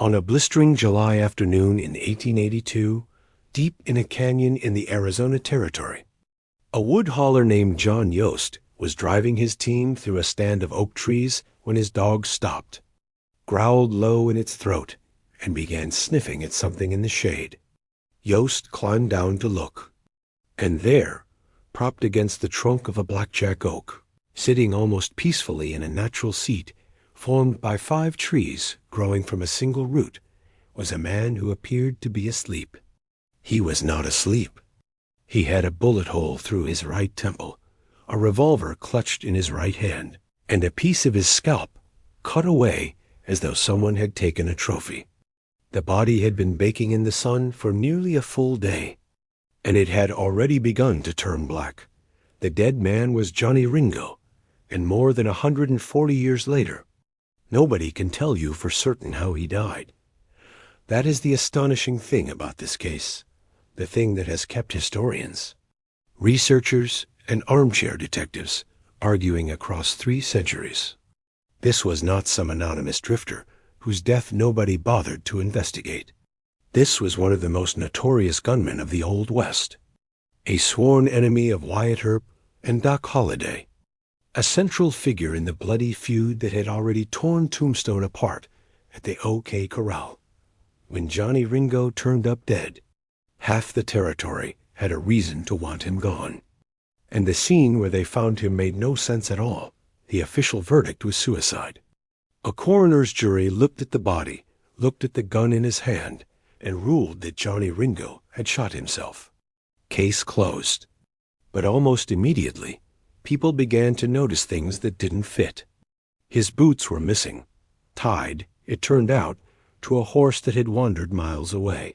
On a blistering July afternoon in 1882, deep in a canyon in the Arizona Territory, a wood hauler named John Yost was driving his team through a stand of oak trees when his dog stopped, growled low in its throat, and began sniffing at something in the shade. Yost climbed down to look, and there, propped against the trunk of a blackjack oak, sitting almost peacefully in a natural seat formed by 5 trees growing from a single root, was a man who appeared to be asleep. He was not asleep. He had a bullet hole through his right temple, a revolver clutched in his right hand, and a piece of his scalp cut away as though someone had taken a trophy. The body had been baking in the sun for nearly a full day, and it had already begun to turn black. The dead man was Johnny Ringo, and more than 140 years later, nobody can tell you for certain how he died. That is the astonishing thing about this case, the thing that has kept historians, researchers, and armchair detectives arguing across 3 centuries. This was not some anonymous drifter whose death nobody bothered to investigate. This was one of the most notorious gunmen of the Old West, a sworn enemy of Wyatt Earp and Doc Holliday, a central figure in the bloody feud that had already torn Tombstone apart at the OK Corral. When Johnny Ringo turned up dead, half the territory had a reason to want him gone. And the scene where they found him made no sense at all. The official verdict was suicide. A coroner's jury looked at the body, looked at the gun in his hand, and ruled that Johnny Ringo had shot himself. Case closed. But almost immediately, people began to notice things that didn't fit. His boots were missing, tied, it turned out, to a horse that had wandered miles away.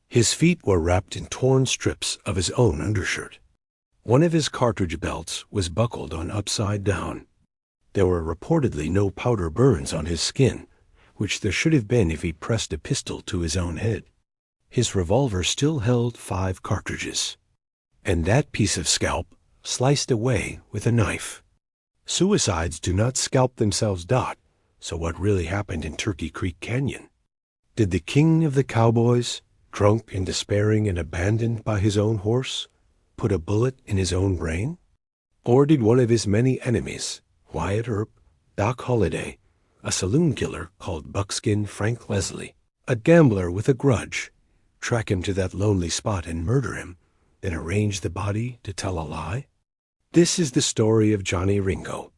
His feet were wrapped in torn strips of his own undershirt. One of his cartridge belts was buckled on upside down. There were reportedly no powder burns on his skin, which there should have been if he pressed a pistol to his own head. His revolver still held 5 cartridges, and that piece of scalp sliced away with a knife. Suicides do not scalp themselves, so what really happened in Turkey Creek Canyon? Did the king of the cowboys, drunk and despairing and abandoned by his own horse, put a bullet in his own brain? Or did one of his many enemies, Wyatt Earp, Doc Holliday, a saloon killer called Buckskin Frank Leslie, a gambler with a grudge, track him to that lonely spot and murder him, then arrange the body to tell a lie? This is the story of Johnny Ringo,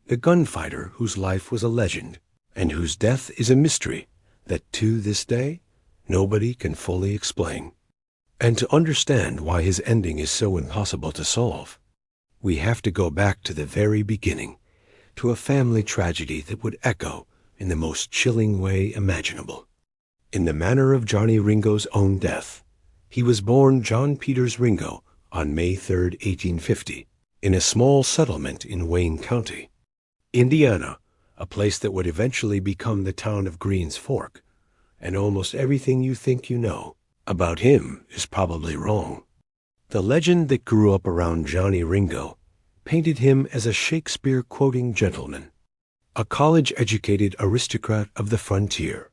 the gunfighter whose life was a legend and whose death is a mystery that to this day nobody can fully explain. And to understand why his ending is so impossible to solve, we have to go back to the very beginning, to a family tragedy that would echo in the most chilling way imaginable. In the manner of Johnny Ringo's own death, he was born John Peters Ringo on May 3, 1850, in a small settlement in Wayne County, Indiana, a place that would eventually become the town of Greens Fork, and almost everything you think you know about him is probably wrong. The legend that grew up around Johnny Ringo painted him as a Shakespeare-quoting gentleman, a college-educated aristocrat of the frontier,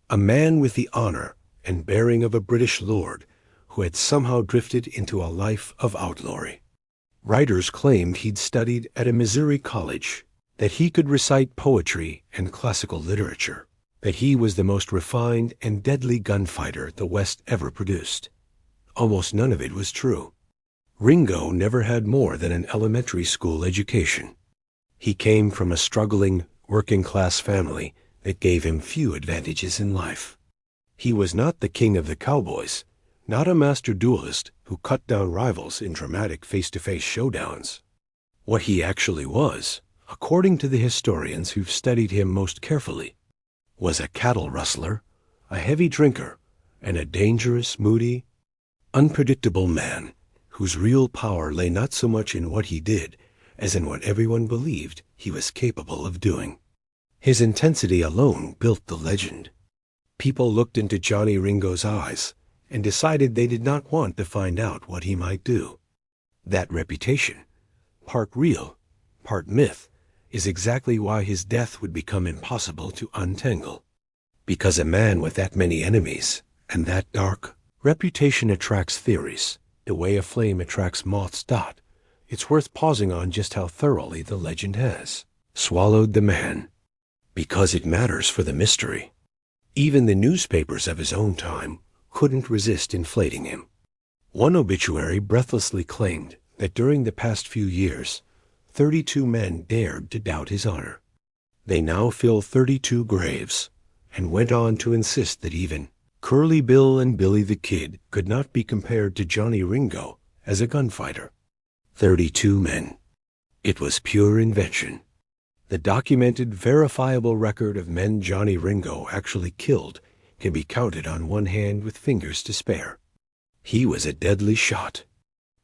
a man with the honor and bearing of a British lord who had somehow drifted into a life of outlawry. Writers claimed he'd studied at a Missouri college, that he could recite poetry and classical literature, that he was the most refined and deadly gunfighter the West ever produced. Almost none of it was true. Ringo never had more than an elementary school education. He came from a struggling, working-class family that gave him few advantages in life. He was not the king of the cowboys, not a master duelist who cut down rivals in dramatic face-to-face showdowns. What he actually was, according to the historians who've studied him most carefully, was a cattle rustler, a heavy drinker, and a dangerous, moody, unpredictable man whose real power lay not so much in what he did as in what everyone believed he was capable of doing. His intensity alone built the legend. People looked into Johnny Ringo's eyes and decided they did not want to find out what he might do. That reputation, part real, part myth, is exactly why his death would become impossible to untangle. Because a man with that many enemies and that dark reputation attracts theories, the way a flame attracts moth's dot. It's worth pausing on just how thoroughly the legend has swallowed the man. Because it matters for the mystery. Even the newspapers of his own time couldn't resist inflating him. One obituary breathlessly claimed that during the past few years, 32 men dared to doubt his honor. They now fill 32 graves, and went on to insist that even Curly Bill and Billy the Kid could not be compared to Johnny Ringo as a gunfighter. 32 men. It was pure invention. The documented, verifiable record of men Johnny Ringo actually killed can be counted on one hand with fingers to spare. He was a deadly shot.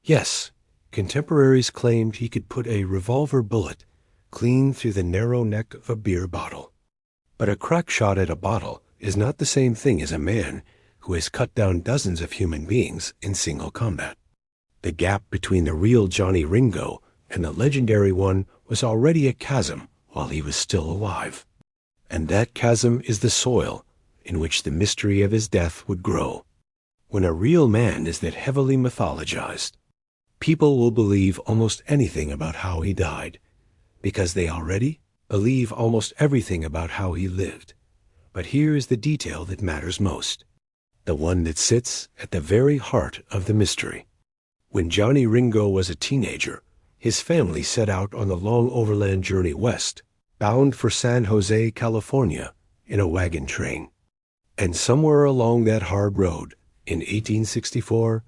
Yes, contemporaries claimed he could put a revolver bullet clean through the narrow neck of a beer bottle. But a crack shot at a bottle is not the same thing as a man who has cut down dozens of human beings in single combat. The gap between the real Johnny Ringo and the legendary one was already a chasm while he was still alive. And that chasm is the soil in which the mystery of his death would grow. When a real man is that heavily mythologized, people will believe almost anything about how he died, because they already believe almost everything about how he lived. But here is the detail that matters most, the one that sits at the very heart of the mystery. When Johnny Ringo was a teenager, his family set out on the long overland journey west, bound for San Jose, California, in a wagon train. And somewhere along that hard road, in 1864,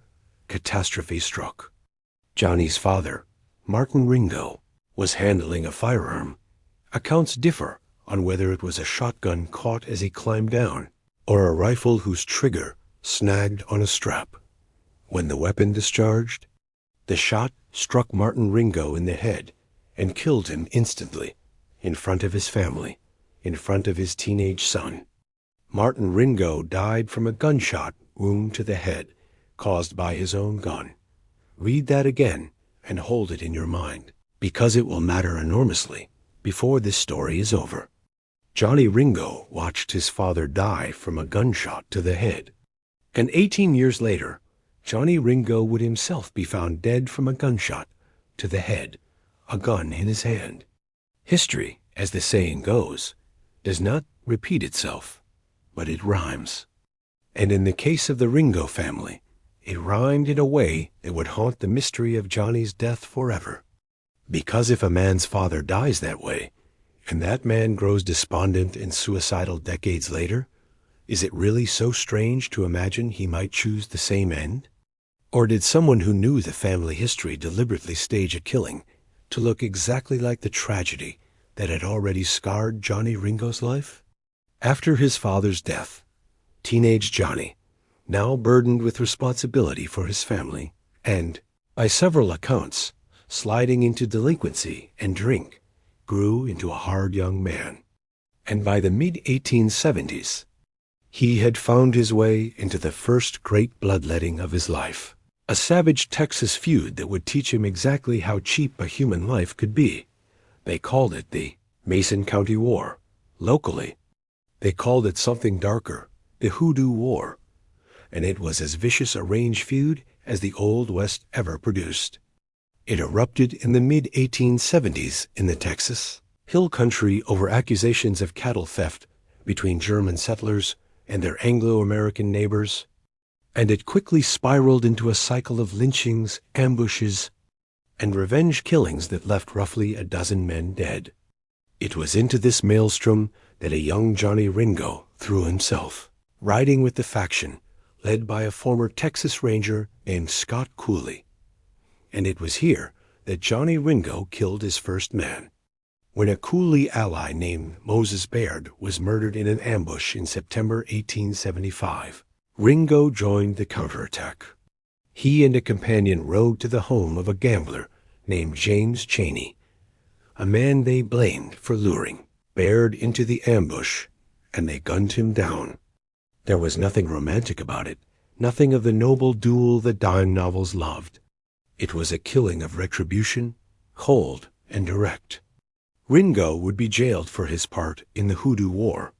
catastrophe struck. Johnny's father, Martin Ringo, was handling a firearm. Accounts differ on whether it was a shotgun caught as he climbed down, or a rifle whose trigger snagged on a strap. When the weapon discharged, the shot struck Martin Ringo in the head and killed him instantly, in front of his family, in front of his teenage son. Martin Ringo died from a gunshot wound to the head caused by his own gun. Read that again and hold it in your mind, because it will matter enormously before this story is over. Johnny Ringo watched his father die from a gunshot to the head. And 18 years later, Johnny Ringo would himself be found dead from a gunshot to the head, a gun in his hand. History, as the saying goes, does not repeat itself, but it rhymes. And in the case of the Ringo family, it rhymed in a way that would haunt the mystery of Johnny's death forever. Because if a man's father dies that way, and that man grows despondent and suicidal decades later, is it really so strange to imagine he might choose the same end? Or did someone who knew the family history deliberately stage a killing to look exactly like the tragedy that had already scarred Johnny Ringo's life? After his father's death, teenage Johnny, now burdened with responsibility for his family, and, by several accounts, sliding into delinquency and drink, grew into a hard young man. And by the mid-1870s, he had found his way into the first great bloodletting of his life, a savage Texas feud that would teach him exactly how cheap a human life could be. They called it the Mason County War. Locally, they called it something darker, the Hoodoo War, and it was as vicious a range feud as the Old West ever produced. It erupted in the mid-1870s in the Texas Hill Country over accusations of cattle theft between German settlers and their Anglo-American neighbors, and it quickly spiraled into a cycle of lynchings, ambushes, and revenge killings that left roughly a dozen men dead. It was into this maelstrom that a young Johnny Ringo threw himself, riding with the faction led by a former Texas Ranger named Scott Cooley. And it was here that Johnny Ringo killed his first man. When a Cooley ally named Moses Baird was murdered in an ambush in September 1875, Ringo joined the counterattack. He and a companion rode to the home of a gambler named James Cheney, a man they blamed for luring Baird into the ambush, and they gunned him down. There was nothing romantic about it, nothing of the noble duel the dime novels loved. It was a killing of retribution, cold and direct. Ringo would be jailed for his part in the Hoodoo War.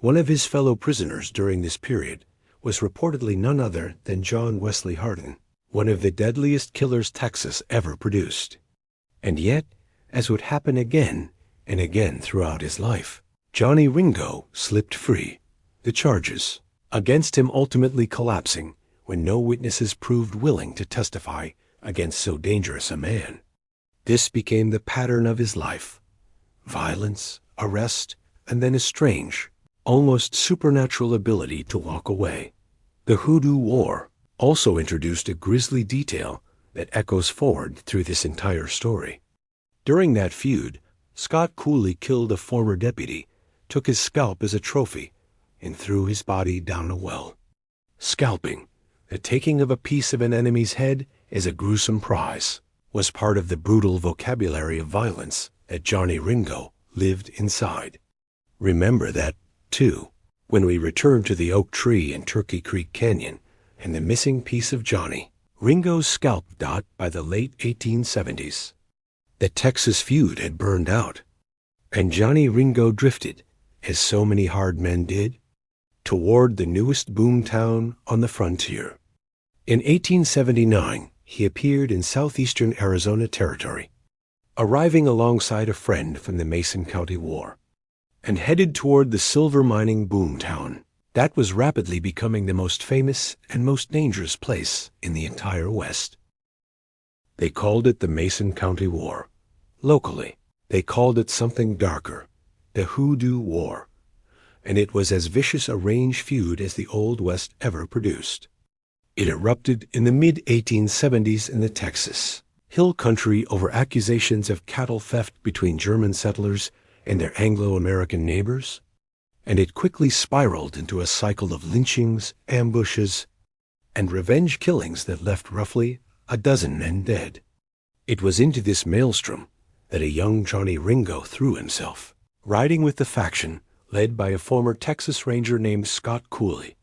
One of his fellow prisoners during this period was reportedly none other than John Wesley Hardin, one of the deadliest killers Texas ever produced. And yet, as would happen again and again throughout his life, Johnny Ringo slipped free, the charges against him ultimately collapsing when no witnesses proved willing to testify against so dangerous a man. This became the pattern of his life: violence, arrest, and then a strange, almost supernatural ability to walk away. The Hoodoo War also introduced a grisly detail that echoes forward through this entire story. During that feud, Scott Cooley killed a former deputy, took his scalp as a trophy, and threw his body down a well. Scalping, the taking of a piece of an enemy's head as a gruesome prize, was part of the brutal vocabulary of violence that Johnny Ringo lived inside. Remember that, too, when we return to the oak tree in Turkey Creek Canyon and the missing piece of Johnny Ringo's scalp. By the late 1870s, the Texas feud had burned out, and Johnny Ringo drifted, as so many hard men did, toward the newest boom town on the frontier. In 1879, he appeared in southeastern Arizona Territory, arriving alongside a friend from the Mason County War, and headed toward the silver mining boom town that was rapidly becoming the most famous and most dangerous place in the entire West. They called it the Mason County War. Locally, they called it something darker, the Hoodoo War, and it was as vicious a range feud as the Old West ever produced. It erupted in the mid-1870s in the Texas Hill Country over accusations of cattle theft between German settlers and their Anglo-American neighbors, and it quickly spiraled into a cycle of lynchings, ambushes, and revenge killings that left roughly a dozen men dead. It was into this maelstrom that a young Johnny Ringo threw himself, riding with the faction led by a former Texas Ranger named Scott Cooley,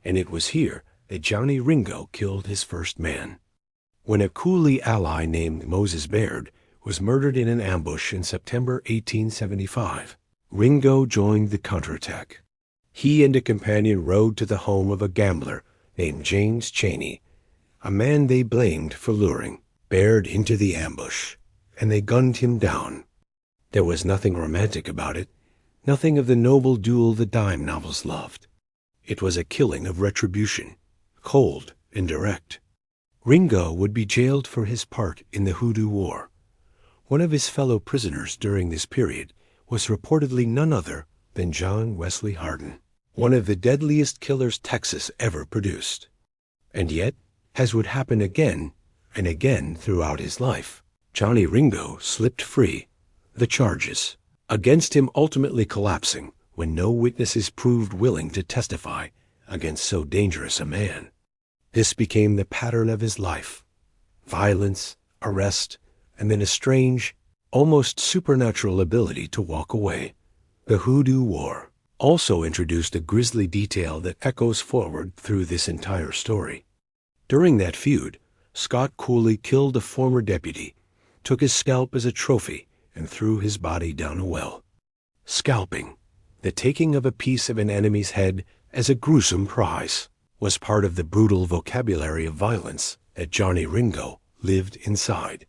and it was here that Johnny Ringo killed his first man. When a Cooley ally named Moses Baird was murdered in an ambush in September 1875, Ringo joined the counterattack. He and a companion rode to the home of a gambler named James Cheney, a man they blamed for luring Baird into the ambush, and they gunned him down. There was nothing romantic about it, nothing of the noble duel the dime novels loved. It was a killing of retribution, cold and direct. Ringo would be jailed for his part in the Hoodoo War. One of his fellow prisoners during this period was reportedly none other than John Wesley Hardin, one of the deadliest killers Texas ever produced. And yet, as would happen again and again throughout his life, Johnny Ringo slipped free, the charges against him ultimately collapsing when no witnesses proved willing to testify against so dangerous a man. This became the pattern of his life: violence, arrest, and then a strange, almost supernatural ability to walk away. The Hoodoo War also introduced a grisly detail that echoes forward through this entire story. During that feud, Scott Cooley killed a former deputy, took his scalp as a trophy, and threw his body down a well. Scalping, the taking of a piece of an enemy's head as a gruesome prize, was part of the brutal vocabulary of violence that Johnny Ringo lived inside.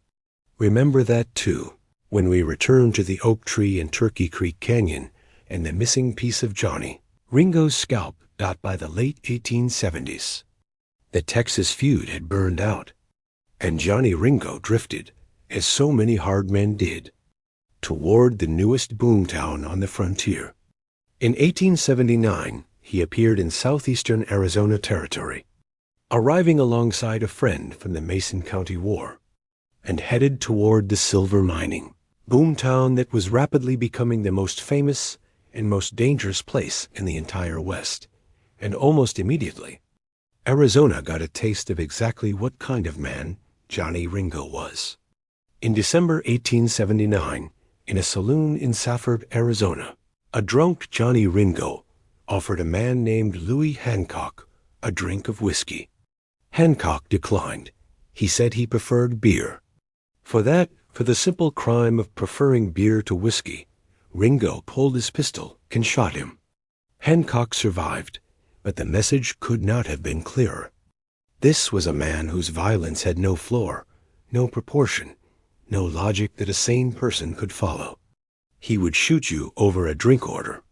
Remember that, too, when we return to the oak tree in Turkey Creek Canyon and the missing piece of Johnny Ringo's scalp. By the late 1870s, the Texas feud had burned out, and Johnny Ringo drifted, as so many hard men did, toward the newest boomtown on the frontier. In 1879, he appeared in southeastern Arizona Territory, arriving alongside a friend from the Mason County War, and headed toward the silver mining boomtown that was rapidly becoming the most famous and most dangerous place in the entire West. And almost immediately, Arizona got a taste of exactly what kind of man Johnny Ringo was. In December 1879, in a saloon in Safford, Arizona, a drunk Johnny Ringo offered a man named Louis Hancock a drink of whiskey. Hancock declined. He said he preferred beer. For the simple crime of preferring beer to whiskey, Ringo pulled his pistol and shot him. Hancock survived, but the message could not have been clearer. This was a man whose violence had no floor, no proportion, no logic that a sane person could follow. He would shoot you over a drink order.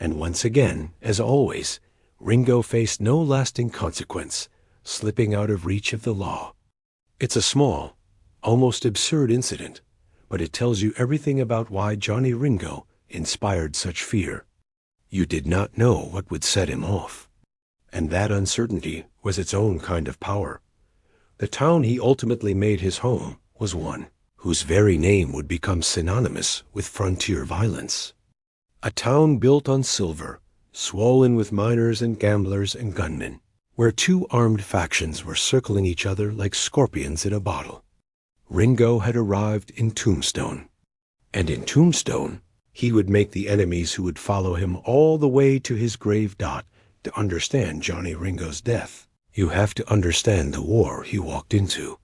And once again, as always, Ringo faced no lasting consequence, slipping out of reach of the law. It's a small, almost absurd incident, but it tells you everything about why Johnny Ringo inspired such fear. You did not know what would set him off. And that uncertainty was its own kind of power. The town he ultimately made his home was one whose very name would become synonymous with frontier violence. A town built on silver, swollen with miners and gamblers and gunmen, where two armed factions were circling each other like scorpions in a bottle. Ringo had arrived in Tombstone. And in Tombstone, he would make the enemies who would follow him all the way to his grave. To understand Johnny Ringo's death, you have to understand the war he walked into.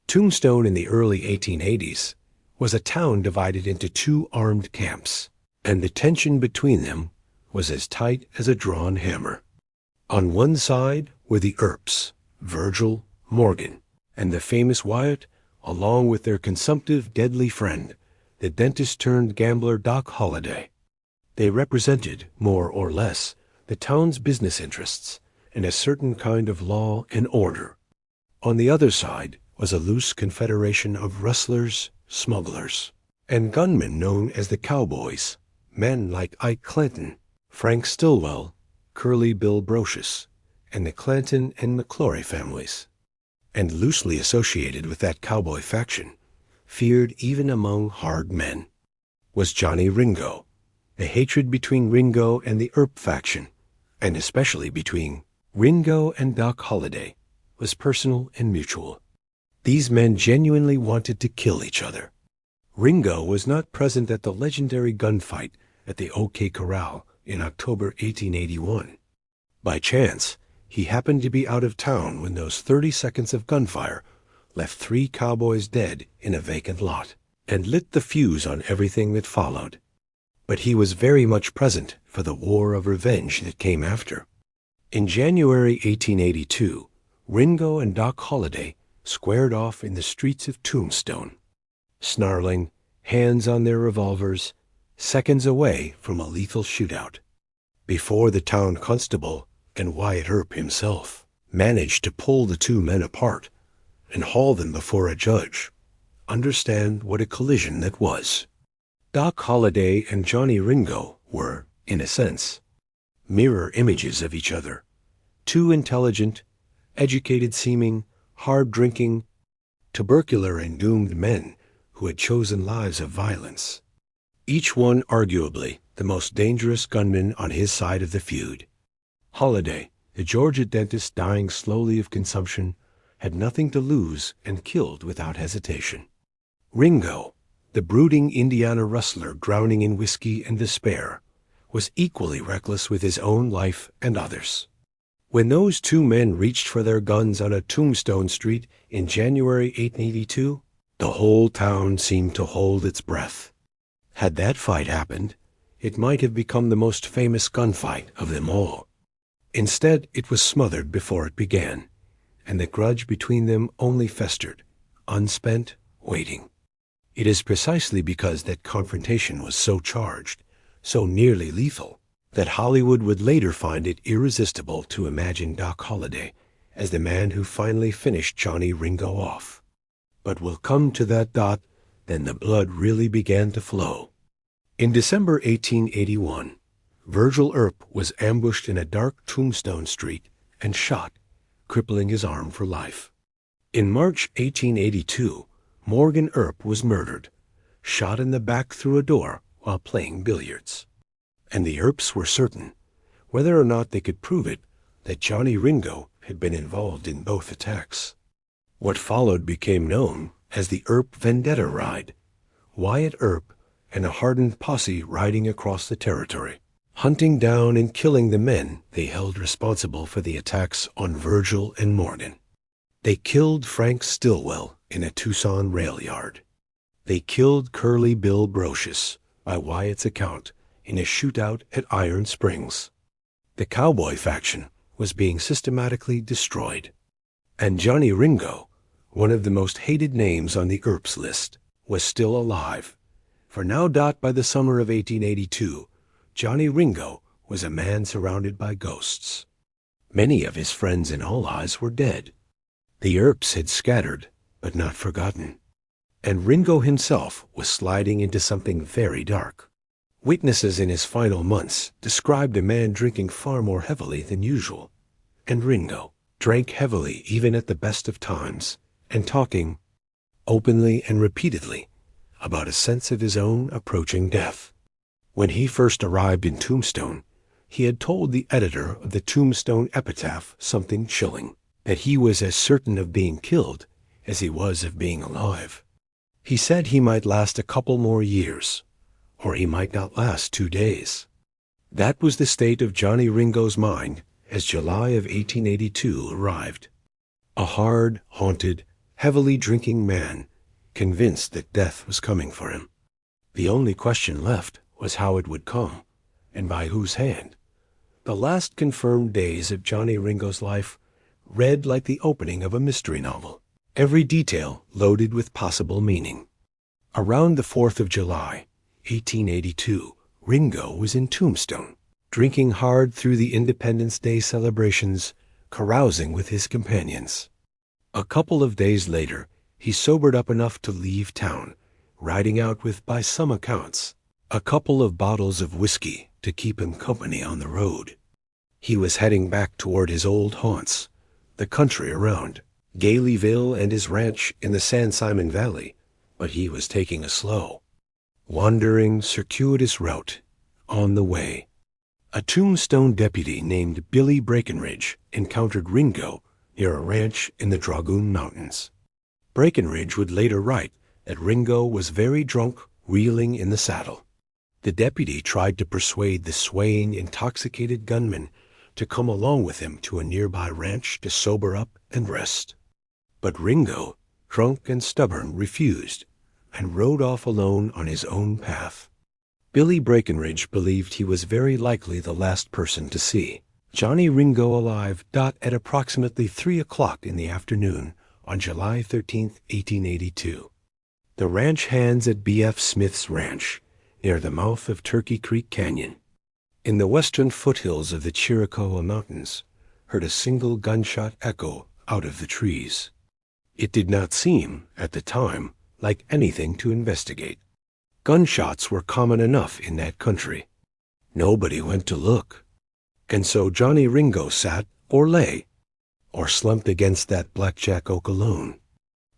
Tombstone in the early 1880s was a town divided into two armed camps, and the tension between them was as tight as a drawn hammer. On one side were the Earps, Virgil, Morgan, and the famous Wyatt, along with their consumptive, deadly friend, the dentist-turned-gambler Doc Holliday. They represented, more or less, the town's business interests and a certain kind of law and order. On the other side was a loose confederation of rustlers, smugglers, and gunmen known as the Cowboys, men like Ike Clanton, Frank Stillwell, Curly Bill Brocious, and the Clanton and McClory families. And loosely associated with that cowboy faction, feared even among hard men, was Johnny Ringo. The hatred between Ringo and the Earp faction, and especially between Ringo and Doc Holliday, was personal and mutual. These men genuinely wanted to kill each other. Ringo was not present at the legendary gunfight at the OK Corral in October 1881. By chance, he happened to be out of town when those 30 seconds of gunfire left 3 cowboys dead in a vacant lot, and lit the fuse on everything that followed. But he was very much present for the war of revenge that came after. In January 1882, Ringo and Doc Holliday squared off in the streets of Tombstone, snarling, hands on their revolvers, seconds away from a lethal shootout, before the town constable and Wyatt Earp himself managed to pull the two men apart and haul them before a judge. Understand what a collision that was. Doc Holliday and Johnny Ringo were, in a sense, mirror images of each other. Two intelligent, educated-seeming, hard-drinking, tubercular and doomed men who had chosen lives of violence. Each one arguably the most dangerous gunman on his side of the feud. Holliday, the Georgia dentist dying slowly of consumption, had nothing to lose and killed without hesitation. Ringo, the brooding Indiana rustler drowning in whiskey and despair, was equally reckless with his own life and others. When those two men reached for their guns on a Tombstone street in January 1882, the whole town seemed to hold its breath. Had that fight happened, it might have become the most famous gunfight of them all. Instead, it was smothered before it began, and the grudge between them only festered, unspent, waiting. It is precisely because that confrontation was so charged, so nearly lethal, that Hollywood would later find it irresistible to imagine Doc Holliday as the man who finally finished Johnny Ringo off. But we'll come to that. Then the blood really began to flow. In December 1881, Virgil Earp was ambushed in a dark Tombstone street and shot, crippling his arm for life. In March 1882, Morgan Earp was murdered, shot in the back through a door while playing billiards. And the Earps were certain, whether or not they could prove it, that Johnny Ringo had been involved in both attacks. What followed became known as the Earp Vendetta Ride. Wyatt Earp and a hardened posse riding across the territory, hunting down and killing the men they held responsible for the attacks on Virgil and Morgan. They killed Frank Stillwell in a Tucson rail yard. They killed Curly Bill Brocious, by Wyatt's account, in a shootout at Iron Springs. The Cowboy faction was being systematically destroyed. And Johnny Ringo, one of the most hated names on the Earps list, was still alive. For now, by the summer of 1882, Johnny Ringo was a man surrounded by ghosts. Many of his friends and allies were dead. The Earps had scattered, but not forgotten. And Ringo himself was sliding into something very dark. Witnesses in his final months described a man drinking far more heavily than usual. And Ringo drank heavily even at the best of times, and talking openly and repeatedly about a sense of his own approaching death. When he first arrived in Tombstone, he had told the editor of the Tombstone Epitaph something chilling, that he was as certain of being killed as he was of being alive. He said he might last a couple more years, or he might not last 2 days. That was the state of Johnny Ringo's mind as July of 1882 arrived. A hard, haunted, heavily drinking man, convinced that death was coming for him. The only question left was how it would come, and by whose hand. The last confirmed days of Johnny Ringo's life read like the opening of a mystery novel, every detail loaded with possible meaning. Around the 4th of July, 1882, Ringo was in Tombstone, drinking hard through the Independence Day celebrations, carousing with his companions. A couple of days later, he sobered up enough to leave town, riding out with, by some accounts, a couple of bottles of whiskey to keep him company on the road. He was heading back toward his old haunts, the country around Galeyville and his ranch in the San Simon Valley, but he was taking a slow, wandering, circuitous route. On the way, a Tombstone deputy named Billy Breckenridge encountered Ringo near a ranch in the Dragoon Mountains. Breckenridge would later write that Ringo was very drunk, reeling in the saddle. The deputy tried to persuade the swaying, intoxicated gunman to come along with him to a nearby ranch to sober up and rest. But Ringo, drunk and stubborn, refused and rode off alone on his own path. Billy Breckenridge believed he was very likely the last person to see Johnny Ringo alive. At approximately 3 o'clock in the afternoon on July 13, 1882. The ranch hands at B.F. Smith's ranch, near the mouth of Turkey Creek Canyon, in the western foothills of the Chiricahua Mountains, heard a single gunshot echo out of the trees. It did not seem, at the time, like anything to investigate. Gunshots were common enough in that country. Nobody went to look. And so Johnny Ringo sat, or lay, or slumped against that blackjack oak alone,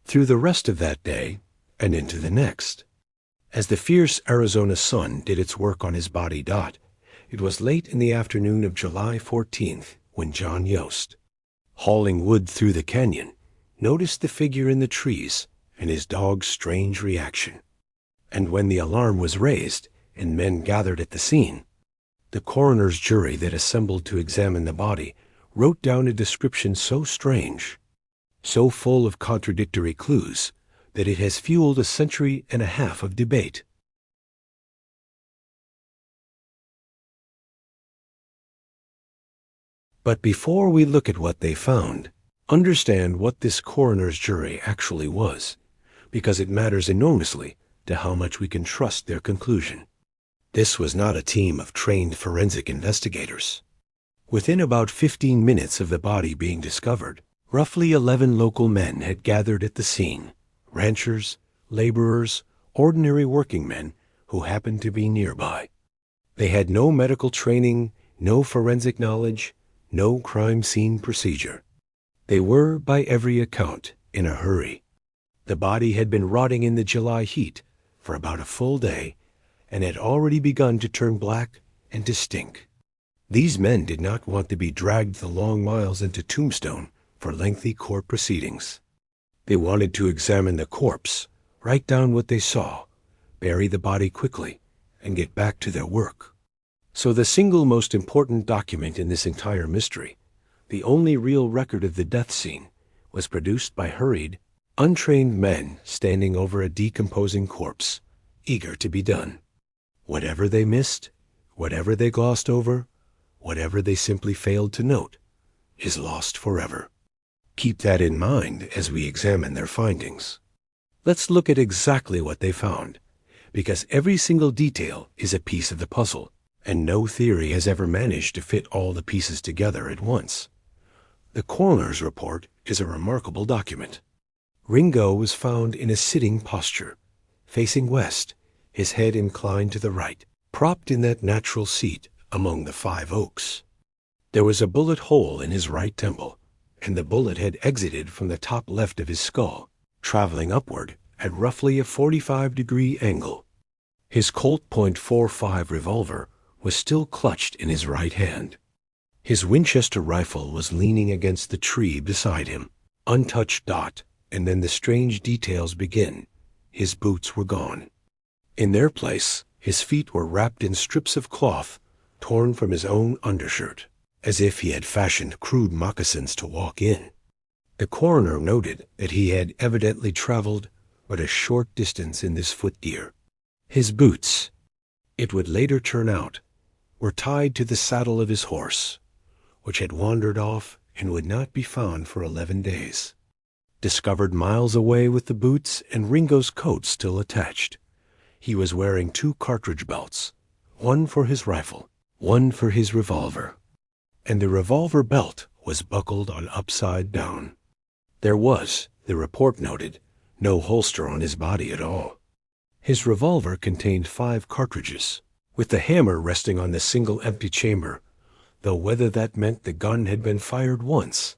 through the rest of that day and into the next. As the fierce Arizona sun did its work on his body. It was late in the afternoon of July 14th when John Yost, hauling wood through the canyon, noticed the figure in the trees and his dog's strange reaction. And when the alarm was raised and men gathered at the scene, the coroner's jury that assembled to examine the body wrote down a description so strange, so full of contradictory clues, that it has fueled a century and a half of debate. But before we look at what they found, understand what this coroner's jury actually was, because it matters enormously to how much we can trust their conclusion. This was not a team of trained forensic investigators. Within about 15 minutes of the body being discovered, roughly 11 local men had gathered at the scene, ranchers, laborers, ordinary working men who happened to be nearby. They had no medical training, no forensic knowledge, no crime scene procedure. They were, by every account, in a hurry. The body had been rotting in the July heat for about a full day and had already begun to turn black and to stink. These men did not want to be dragged the long miles into Tombstone for lengthy court proceedings. They wanted to examine the corpse, write down what they saw, bury the body quickly, and get back to their work. So the single most important document in this entire mystery, the only real record of the death scene, was produced by hurried, untrained men standing over a decomposing corpse, eager to be done. Whatever they missed, whatever they glossed over, whatever they simply failed to note, is lost forever. Keep that in mind as we examine their findings. Let's look at exactly what they found, because every single detail is a piece of the puzzle, and no theory has ever managed to fit all the pieces together at once. The coroner's report is a remarkable document. Ringo was found in a sitting posture, facing west, his head inclined to the right, propped in that natural seat among the 5 oaks. There was a bullet hole in his right temple, and the bullet had exited from the top left of his skull, traveling upward at roughly a 45-degree angle. His Colt .45 revolver was still clutched in his right hand. His Winchester rifle was leaning against the tree beside him, untouched dot, and then the strange details begin. His boots were gone. In their place, his feet were wrapped in strips of cloth torn from his own undershirt, as if he had fashioned crude moccasins to walk in. The coroner noted that he had evidently traveled but a short distance in this footgear. His boots, it would later turn out, were tied to the saddle of his horse, which had wandered off and would not be found for 11 days. Discovered miles away with the boots and Ringo's coat still attached. He was wearing 2 cartridge belts, one for his rifle, one for his revolver, and the revolver belt was buckled on upside down. There was, the report noted, no holster on his body at all. His revolver contained 5 cartridges, with the hammer resting on the single empty chamber, though whether that meant the gun had been fired once,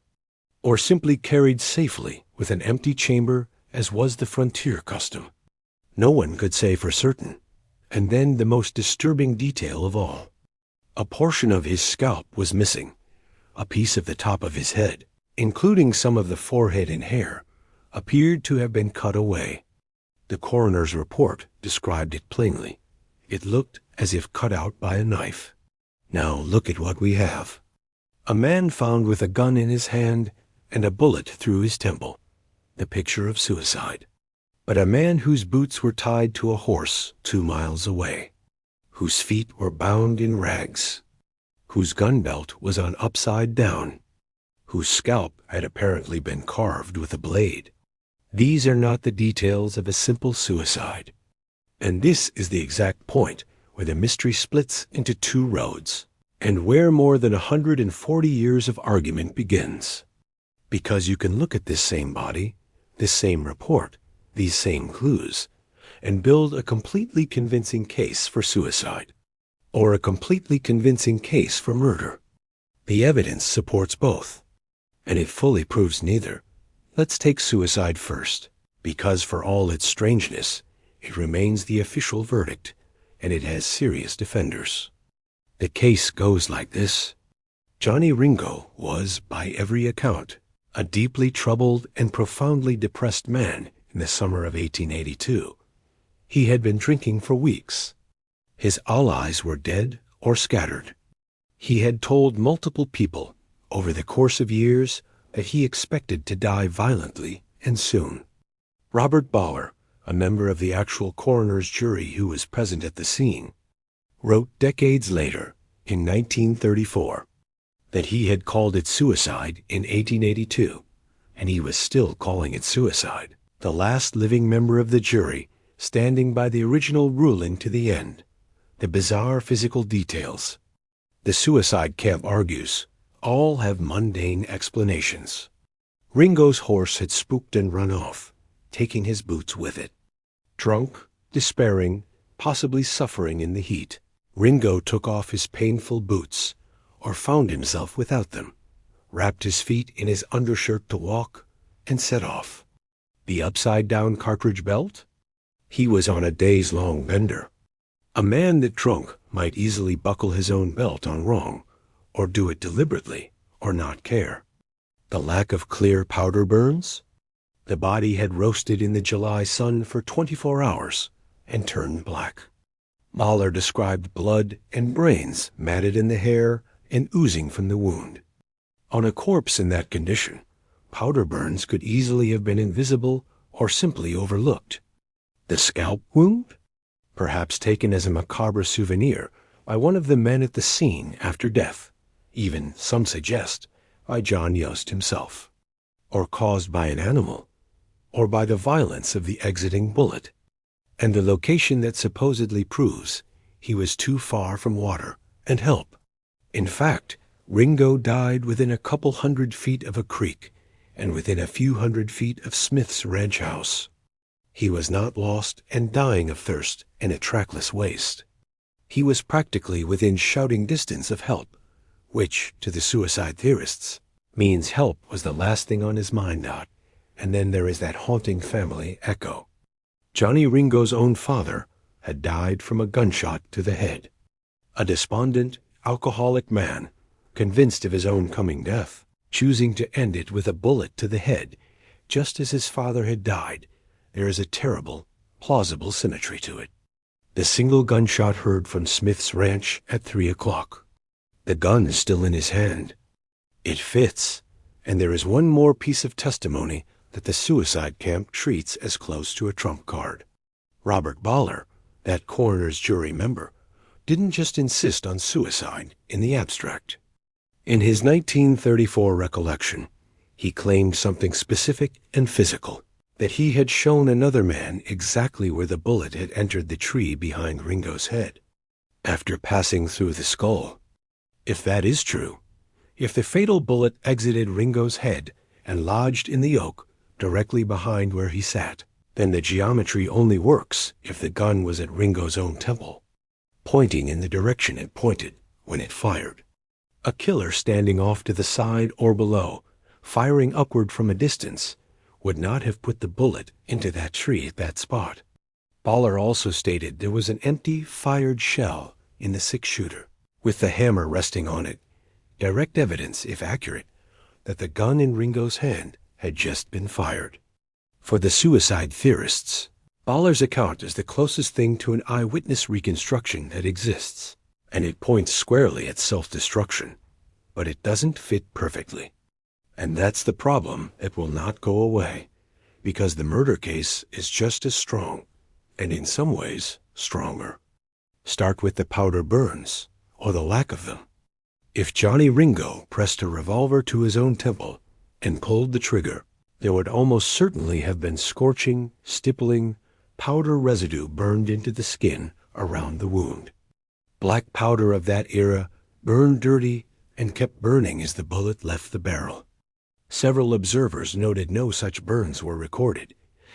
or simply carried safely with an empty chamber as was the frontier custom, no one could say for certain. And then the most disturbing detail of all. A portion of his scalp was missing. A piece of the top of his head, including some of the forehead and hair, appeared to have been cut away. The coroner's report described it plainly. It looked as if cut out by a knife. Now look at what we have. A man found with a gun in his hand and a bullet through his temple. The picture of suicide. But a man whose boots were tied to a horse 2 miles away, whose feet were bound in rags, whose gun belt was on upside down, whose scalp had apparently been carved with a blade. These are not the details of a simple suicide. And this is the exact point where the mystery splits into 2 roads, and where more than 140 years of argument begins. Because you can look at this same body, this same report, these same clues, and build a completely convincing case for suicide, or a completely convincing case for murder. The evidence supports both, and it fully proves neither. Let's take suicide first, because for all its strangeness, it remains the official verdict, and it has serious defenders. The case goes like this. Johnny Ringo was, by every account, a deeply troubled and profoundly depressed man in the summer of 1882. He had been drinking for weeks. His allies were dead or scattered. He had told multiple people over the course of years that he expected to die violently and soon. Robert Bauer, a member of the actual coroner's jury who was present at the scene, wrote decades later, in 1934, that he had called it suicide in 1882, and he was still calling it suicide. The last living member of the jury, standing by the original ruling to the end. The bizarre physical details. The suicide camp argues, all have mundane explanations. Ringo's horse had spooked and run off, taking his boots with it. Drunk, despairing, possibly suffering in the heat, Ringo took off his painful boots, or found himself without them, wrapped his feet in his undershirt to walk, and set off. The upside-down cartridge belt? He was on a days-long bender. A man that drunk might easily buckle his own belt on wrong, or do it deliberately, or not care. The lack of clear powder burns? The body had roasted in the July sun for 24 hours and turned black. Mahler described blood and brains matted in the hair and oozing from the wound. On a corpse in that condition, powder burns could easily have been invisible or simply overlooked. The scalp wound? Perhaps taken as a macabre souvenir by one of the men at the scene after death. even, some suggest, by John Yost himself, or caused by an animal, or by the violence of the exiting bullet, and the location that supposedly proves he was too far from water and help. In fact, Ringo died within a couple 100 feet of a creek and within a few 100 feet of Smith's ranch house. He was not lost and dying of thirst in a trackless waste. He was practically within shouting distance of help, which, to the suicide theorists, means help was the last thing on his mind out, and then there is that haunting family echo. Johnny Ringo's own father had died from a gunshot to the head. A despondent, alcoholic man, convinced of his own coming death, choosing to end it with a bullet to the head, just as his father had died. There is a terrible, plausible symmetry to it. The single gunshot heard from Smith's ranch at 3 o'clock. The gun is still in his hand. It fits, and there is one more piece of testimony that the suicide camp treats as close to a trump card. Robert Baller, that coroner's jury member, didn't just insist on suicide in the abstract. In his 1934 recollection, he claimed something specific and physical, that he had shown another man exactly where the bullet had entered the tree behind Ringo's head, after passing through the skull. If that is true, if the fatal bullet exited Ringo's head and lodged in the oak directly behind where he sat, then the geometry only works if the gun was at Ringo's own temple, pointing in the direction it pointed when it fired. A killer standing off to the side or below, firing upward from a distance, would not have put the bullet into that tree at that spot. Baller also stated there was an empty, fired shell in the six-shooter, with the hammer resting on it, direct evidence, if accurate, that the gun in Ringo's hand had just been fired. For the suicide theorists, Baller's account is the closest thing to an eyewitness reconstruction that exists, and it points squarely at self-destruction, but it doesn't fit perfectly. And that's the problem that will not go away, because the murder case is just as strong, and in some ways stronger. Start with the powder burns, or the lack of them. If Johnny Ringo pressed a revolver to his own temple and pulled the trigger, there would almost certainly have been scorching, stippling, powder residue burned into the skin around the wound. Black powder of that era burned dirty and kept burning as the bullet left the barrel. Several observers noted no such burns were recorded,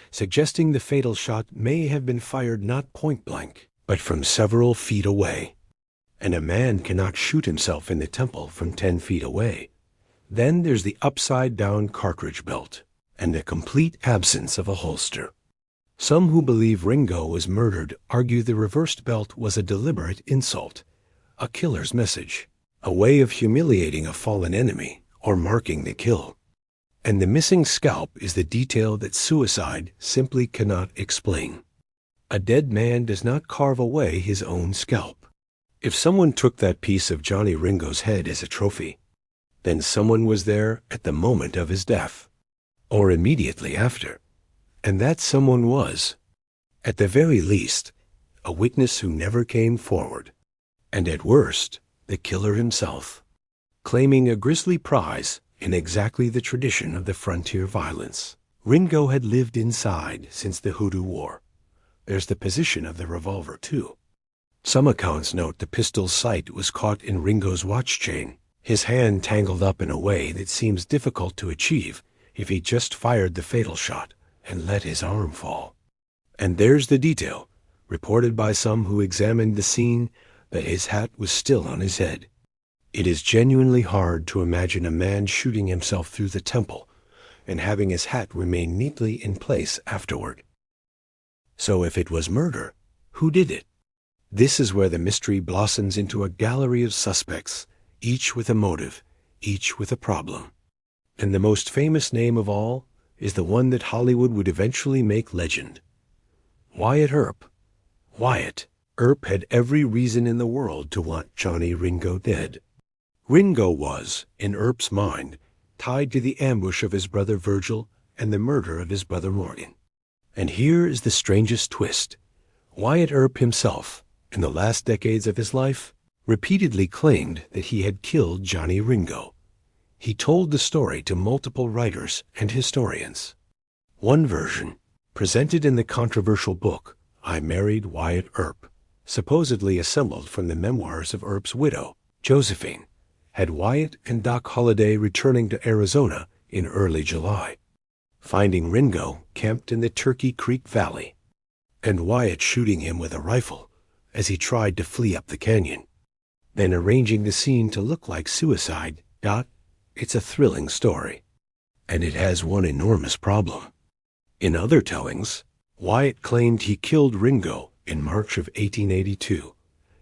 suggesting the fatal shot may have been fired not point blank, but from several feet away. And a man cannot shoot himself in the temple from 10 feet away. Then there's the upside-down cartridge belt, and a complete absence of a holster. Some who believe Ringo was murdered argue the reversed belt was a deliberate insult, a killer's message, a way of humiliating a fallen enemy or marking the kill. And the missing scalp is the detail that suicide simply cannot explain. A dead man does not carve away his own scalp. If someone took that piece of Johnny Ringo's head as a trophy, then someone was there at the moment of his death, or immediately after, and that someone was, at the very least, a witness who never came forward, and at worst, the killer himself, claiming a grisly prize in exactly the tradition of the frontier violence. Ringo had lived inside since the Hoodoo War. There's the position of the revolver, too. Some accounts note the pistol's sight was caught in Ringo's watch chain, his hand tangled up in a way that seems difficult to achieve if he just fired the fatal shot and let his arm fall. And there's the detail, reported by some who examined the scene, that his hat was still on his head. It is genuinely hard to imagine a man shooting himself through the temple and having his hat remain neatly in place afterward. So if it was murder, who did it? This is where the mystery blossoms into a gallery of suspects, each with a motive, each with a problem. And the most famous name of all is the one that Hollywood would eventually make legend. Wyatt Earp. Wyatt Earp had every reason in the world to want Johnny Ringo dead. Ringo was, in Earp's mind, tied to the ambush of his brother Virgil and the murder of his brother Morgan. And here is the strangest twist. Wyatt Earp himself, in the last decades of his life, repeatedly claimed that he had killed Johnny Ringo. He told the story to multiple writers and historians. One version, presented in the controversial book, I Married Wyatt Earp, supposedly assembled from the memoirs of Earp's widow, Josephine, had Wyatt and Doc Holliday returning to Arizona in early July, finding Ringo camped in the Turkey Creek Valley, and Wyatt shooting him with a rifle as he tried to flee up the canyon, then arranging the scene to look like suicide. It's a thrilling story, and it has one enormous problem. In other tellings, Wyatt claimed he killed Ringo in March of 1882,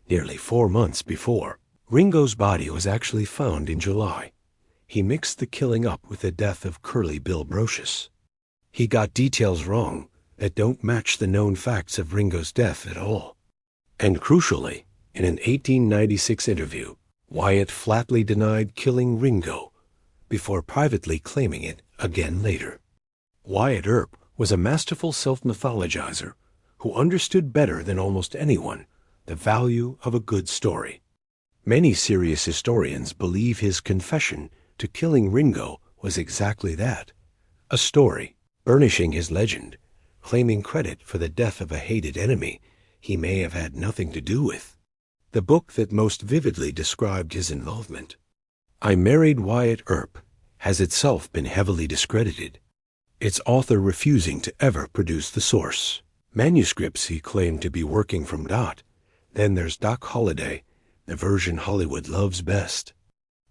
nearly 4 months before. Ringo's body was actually found in July. He mixed the killing up with the death of Curly Bill Brocious. He got details wrong that don't match the known facts of Ringo's death at all. And crucially, in an 1896 interview, Wyatt flatly denied killing Ringo before privately claiming it again later. Wyatt Earp was a masterful self-mythologizer who understood better than almost anyone the value of a good story. Many serious historians believe his confession to killing Ringo was exactly that, a story, burnishing his legend, claiming credit for the death of a hated enemy he may have had nothing to do with. The book that most vividly described his involvement, I Married Wyatt Earp, has itself been heavily discredited, its author refusing to ever produce the source. Manuscripts he claimed to be working from Dot. Then there's Doc Holliday, the version Hollywood loves best.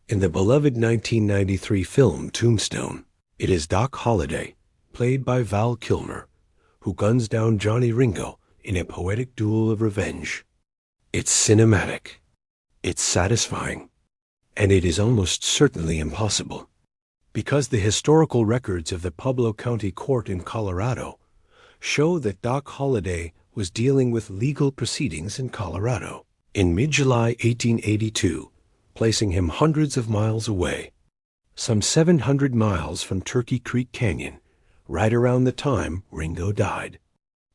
In the beloved 1993 film Tombstone, it is Doc Holliday, played by Val Kilmer, who guns down Johnny Ringo in a poetic duel of revenge. It's cinematic, it's satisfying, and it is almost certainly impossible, because the historical records of the Pueblo County Court in Colorado show that Doc Holliday was dealing with legal proceedings in Colorado in mid-July 1882, placing him hundreds of miles away, some 700 miles from Turkey Creek Canyon, right around the time Ringo died.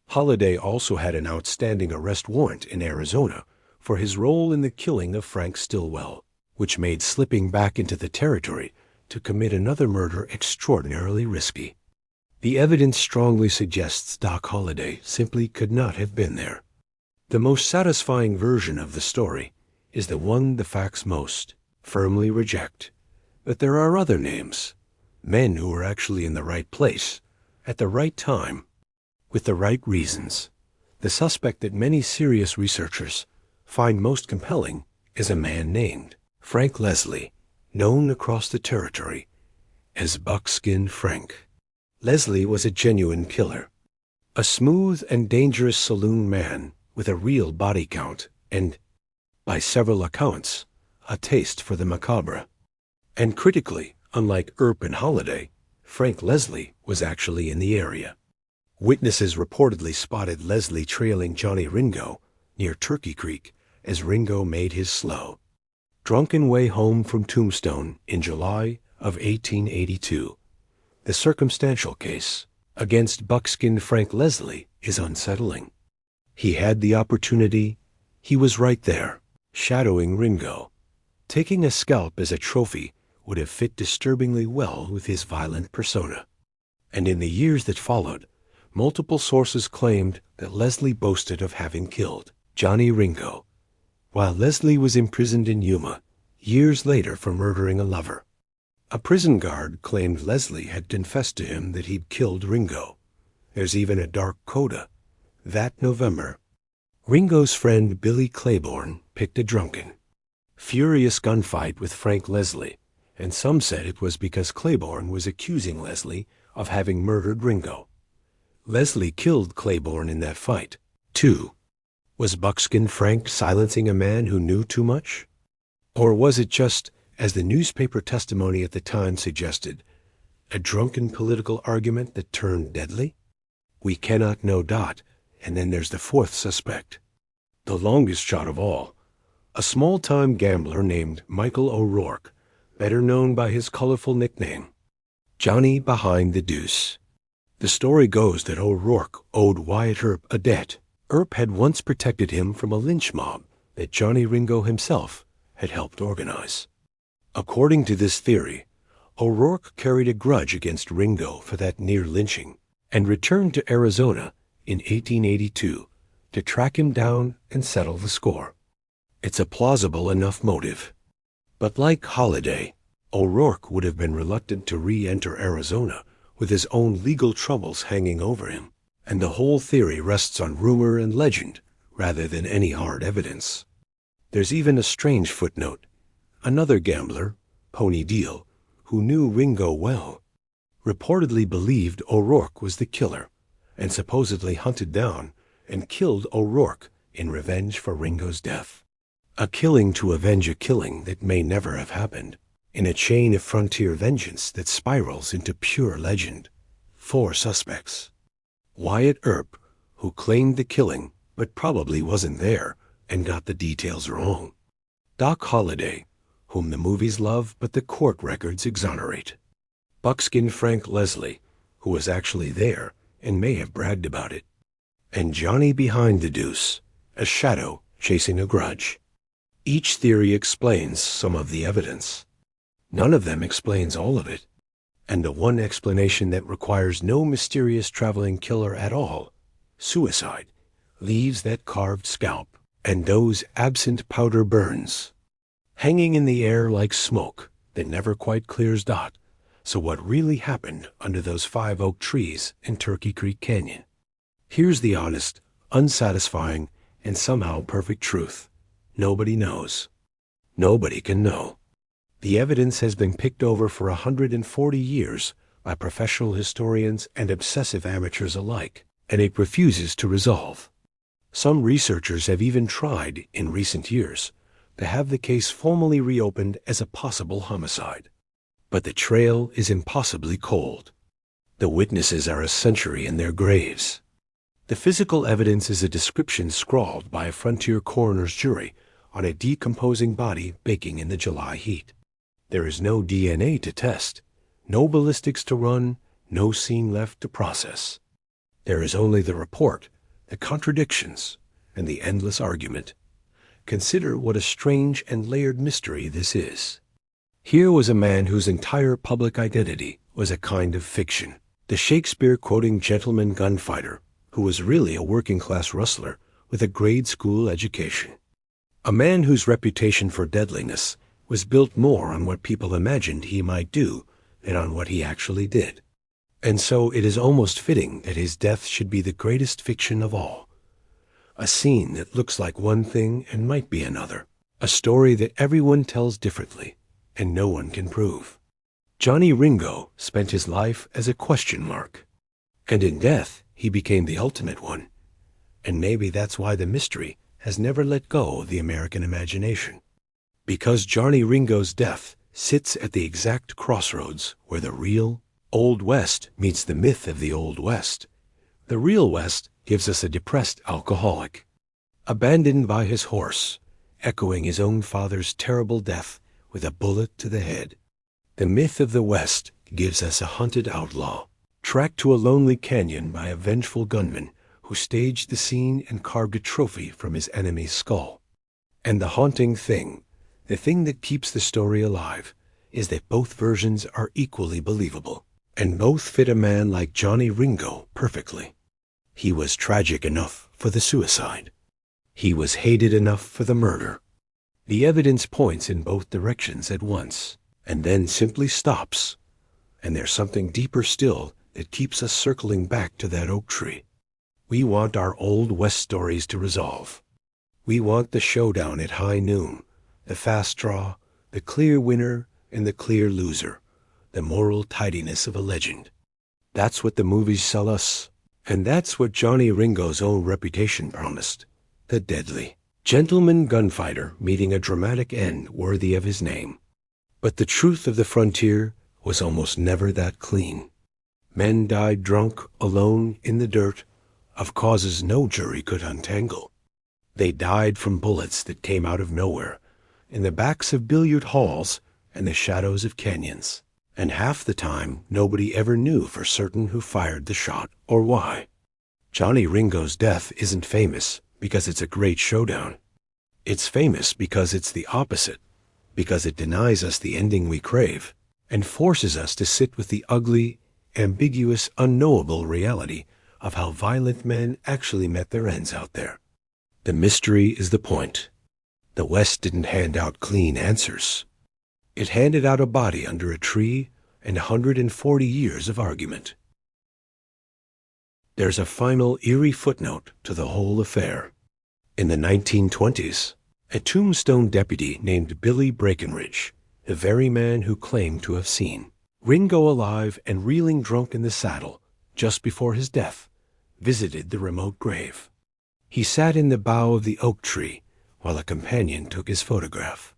Holliday also had an outstanding arrest warrant in Arizona for his role in the killing of Frank Stillwell, which made slipping back into the territory to commit another murder extraordinarily risky. The evidence strongly suggests Doc Holliday simply could not have been there. The most satisfying version of the story is the one the facts most firmly reject, that there are other names, men who were actually in the right place, at the right time, with the right reasons. The suspect that many serious researchers find most compelling is a man named Frank Leslie, known across the territory as Buckskin Frank. Leslie was a genuine killer, a smooth and dangerous saloon man with a real body count and, by several accounts, a taste for the macabre. And critically, unlike Earp and Holliday, Frank Leslie was actually in the area. Witnesses reportedly spotted Leslie trailing Johnny Ringo near Turkey Creek as Ringo made his slow, drunken way home from Tombstone in July of 1882. The circumstantial case against Buckskin Frank Leslie is unsettling. He had the opportunity. He was right there, shadowing Ringo. Taking a scalp as a trophy would have fit disturbingly well with his violent persona. And in the years that followed, multiple sources claimed that Leslie boasted of having killed Johnny Ringo, while Leslie was imprisoned in Yuma years later for murdering a lover. A prison guard claimed Leslie had confessed to him that he'd killed Ringo. There's even a dark coda. That November, Ringo's friend Billy Claiborne picked a drunken, furious gunfight with Frank Leslie, and some said it was because Claiborne was accusing Leslie of having murdered Ringo. Leslie killed Claiborne in that fight, too. Was Buckskin Frank silencing a man who knew too much? Or was it just, as the newspaper testimony at the time suggested, a drunken political argument that turned deadly? We cannot know. And then there's the fourth suspect, the longest shot of all, a small-time gambler named Michael O'Rourke, better known by his colorful nickname, Johnny Behind the Deuce. The story goes that O'Rourke owed Wyatt Earp a debt. Earp had once protected him from a lynch mob that Johnny Ringo himself had helped organize. According to this theory, O'Rourke carried a grudge against Ringo for that near lynching and returned to Arizona in 1882 to track him down and settle the score. It's a plausible enough motive. But like Holliday, O'Rourke would have been reluctant to re-enter Arizona with his own legal troubles hanging over him, and the whole theory rests on rumor and legend rather than any hard evidence. There's even a strange footnote. Another gambler, Pony Deal, who knew Ringo well, reportedly believed O'Rourke was the killer and supposedly hunted down and killed O'Rourke in revenge for Ringo's death. A killing to avenge a killing that may never have happened, in a chain of frontier vengeance that spirals into pure legend. 4 suspects. Wyatt Earp, who claimed the killing but probably wasn't there and got the details wrong. Doc Holliday, whom the movies love but the court records exonerate. Buckskin Frank Leslie, who was actually there and may have bragged about it. And Johnny behind the deuce, a shadow chasing a grudge. Each theory explains some of the evidence. None of them explains all of it. And the one explanation that requires no mysterious traveling killer at all, suicide, leaves that carved scalp and those absent powder burns, hanging in the air like smoke that never quite clears dot. So what really happened under those 5 oak trees in Turkey Creek Canyon? Here's the honest, unsatisfying, and somehow perfect truth. Nobody knows. Nobody can know. The evidence has been picked over for 140 years by professional historians and obsessive amateurs alike, and it refuses to resolve. Some researchers have even tried, in recent years, to have the case formally reopened as a possible homicide. But the trail is impossibly cold. The witnesses are a century in their graves. The physical evidence is a description scrawled by a frontier coroner's jury on a decomposing body baking in the July heat. There is no DNA to test, no ballistics to run, no scene left to process. There is only the report, the contradictions, and the endless argument. Consider what a strange and layered mystery this is. Here was a man whose entire public identity was a kind of fiction, the Shakespeare-quoting gentleman gunfighter who was really a working-class rustler with a grade school education. A man whose reputation for deadliness was built more on what people imagined he might do than on what he actually did. And so it is almost fitting that his death should be the greatest fiction of all. A scene that looks like one thing and might be another. A story that everyone tells differently and no one can prove. Johnny Ringo spent his life as a question mark. And in death, he became the ultimate one. And maybe that's why the mystery has never let go of the American imagination. Because Johnny Ringo's death sits at the exact crossroads where the real Old West meets the myth of the Old West. The real West gives us a depressed alcoholic, abandoned by his horse, echoing his own father's terrible death with a bullet to the head. The myth of the West gives us a hunted outlaw, tracked to a lonely canyon by a vengeful gunman who staged the scene and carved a trophy from his enemy's skull. And the haunting thing, the thing that keeps the story alive, is that both versions are equally believable, and both fit a man like Johnny Ringo perfectly. He was tragic enough for the suicide. He was hated enough for the murder. The evidence points in both directions at once, and then simply stops. And there's something deeper still that keeps us circling back to that oak tree. We want our Old West stories to resolve. We want the showdown at high noon, the fast draw, the clear winner and the clear loser, the moral tidiness of a legend. That's what the movies sell us, and that's what Johnny Ringo's own reputation promised. The deadly gentleman gunfighter meeting a dramatic end worthy of his name. But the truth of the frontier was almost never that clean. Men died drunk, alone, in the dirt, of causes no jury could untangle. They died from bullets that came out of nowhere, in the backs of billiard halls and the shadows of canyons. And half the time, nobody ever knew for certain who fired the shot or why. Johnny Ringo's death isn't famous because it's a great showdown. It's famous because it's the opposite, because it denies us the ending we crave and forces us to sit with the ugly, ambiguous, unknowable reality of how violent men actually met their ends out there. The mystery is the point. The West didn't hand out clean answers. It handed out a body under a tree and 140 years of argument. There's a final eerie footnote to the whole affair. In the 1920s, a Tombstone deputy named Billy Breckenridge, the very man who claimed to have seen Ringo alive and reeling drunk in the saddle just before his death, visited the remote grave. He sat in the bough of the oak tree while a companion took his photograph.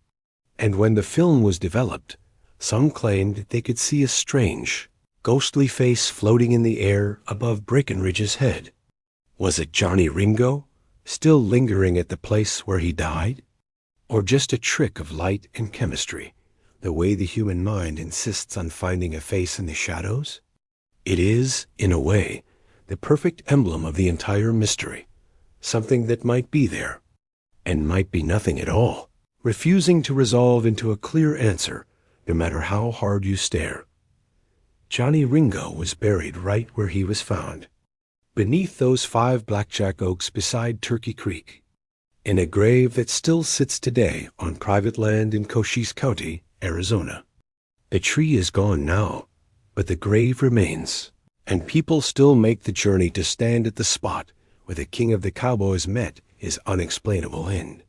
And when the film was developed, some claimed they could see a strange, ghostly face floating in the air above Breckenridge's head. Was it Johnny Ringo, still lingering at the place where he died? Or just a trick of light and chemistry, the way the human mind insists on finding a face in the shadows? It is, in a way, the perfect emblem of the entire mystery, something that might be there, and might be nothing at all, refusing to resolve into a clear answer, no matter how hard you stare. Johnny Ringo was buried right where he was found, beneath those 5 blackjack oaks beside Turkey Creek, in a grave that still sits today on private land in Cochise County, Arizona. The tree is gone now, but the grave remains, and people still make the journey to stand at the spot where the king of the Cowboys met his unexplainable end.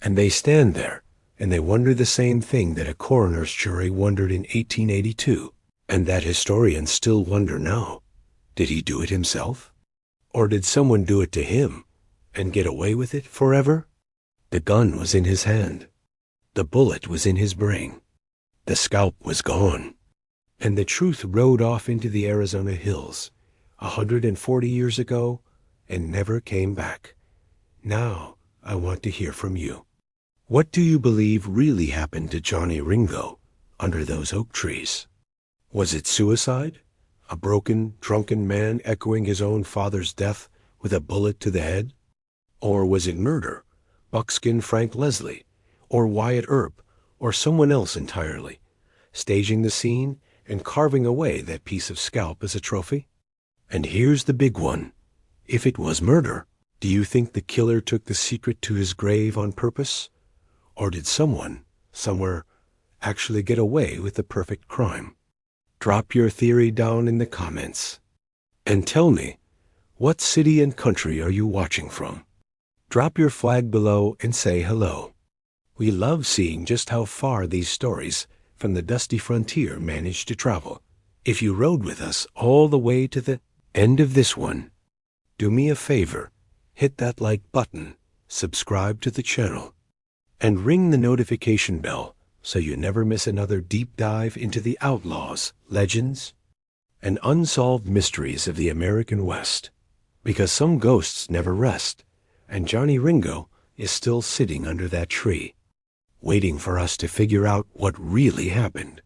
And they stand there, and they wonder the same thing that a coroner's jury wondered in 1882, and that historians still wonder now. Did he do it himself? Or did someone do it to him and get away with it forever? The gun was in his hand. The bullet was in his brain. The scalp was gone. And the truth rode off into the Arizona hills 140 years ago and never came back. Now I want to hear from you. What do you believe really happened to Johnny Ringo under those oak trees? Was it suicide? A broken, drunken man echoing his own father's death with a bullet to the head? Or was it murder? Buckskin Frank Leslie, or Wyatt Earp, or someone else entirely, staging the scene and carving away that piece of scalp as a trophy? And here's the big one. If it was murder, do you think the killer took the secret to his grave on purpose? Or did someone, somewhere, actually get away with the perfect crime? Drop your theory down in the comments. And tell me, what city and country are you watching from? Drop your flag below and say hello. We love seeing just how far these stories from the dusty frontier manage to travel. If you rode with us all the way to the end of this one, do me a favor, hit that like button, subscribe to the channel, and ring the notification bell so you never miss another deep dive into the outlaws, legends, and unsolved mysteries of the American West. Because some ghosts never rest, and Johnny Ringo is still sitting under that tree, waiting for us to figure out what really happened.